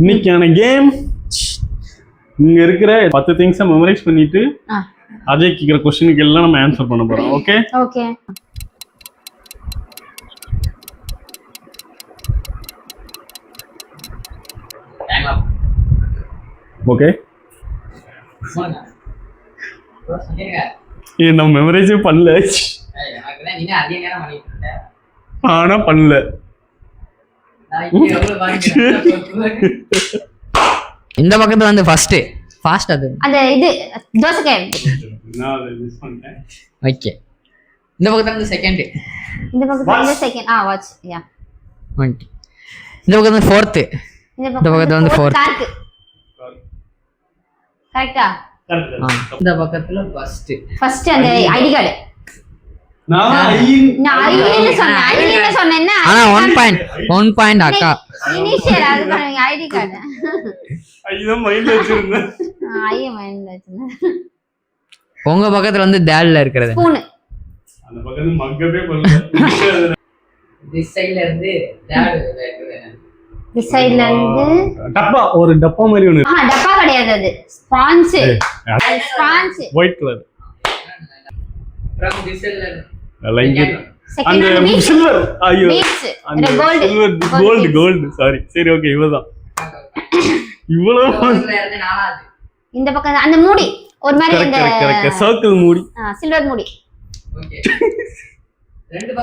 இன்னைக்கான கேம் இங்க இருக்கிற 10 திங்ஸை மெமரைஸ் பண்ணிட்டு அஜய் கேக்குற क्वेश्चनக்கு எல்லாம் நம்ம ஆன்சர் பண்ண போறோம். ஓகே ஓகே ஓகே நம்ம மெமரைஸே பண்ணல. ஆனா பண்ணல. இந்த பக்கத்துல வந்து ஃபர்ஸ்ட் ஃபாஸ்ட் அது அந்த இது தோசைக்காய் நான் அதை மிஸ் பண்ணிட்டேன். ஓகே. இந்த பக்கத்துல வந்து செகண்ட். இந்த பக்கத்துல வந்து செகண்ட் வாட்ச் யா ஓகே. இந்த பக்கத்துல வந்து ஃபோர்த். இந்த பக்கத்துல வந்து ஃபோர்த். கரெக்ட்டா? இந்த பக்கத்துல ஃபர்ஸ்ட் அந்த ஐடி கார்டு. நான் ஐடின்னு சொன்னேன்னா ஆனா 1 பாயிண்ட் அக்கா. இனிஷியல் அது பண்ணுங்க ஐடி கார்டு. ஐயோ மைண்ட்ல வச்சிருந்தேன். ஐயோ மைண்ட்ல வச்சிருந்தேன். உங்க பக்கத்துல வந்து டேல்ல இருக்குது. ஸ்பூன். அந்த பக்கத்துல மக்கவே பண்ணல. திஸ் சைடுல இருந்து டேல் இருக்குது. திஸ் சைடுல இருந்து டப்பா ஒரு டப்பா மாதிரி ஒன்னு. டப்பா கிடையாது அது. Sponge. Sponge. White colour. from this side like அந்த சில்வர் ஐயோ அந்த கோல்ட் சாரி சரி ஓகே இவ்வளவுதான் இந்த பக்கம் அந்த மூடி ஒரு மாதிரி இந்த கரெக்ட் சர்க்கிள் மூடி சில்வர் மூடி ஓகே ரெண்டு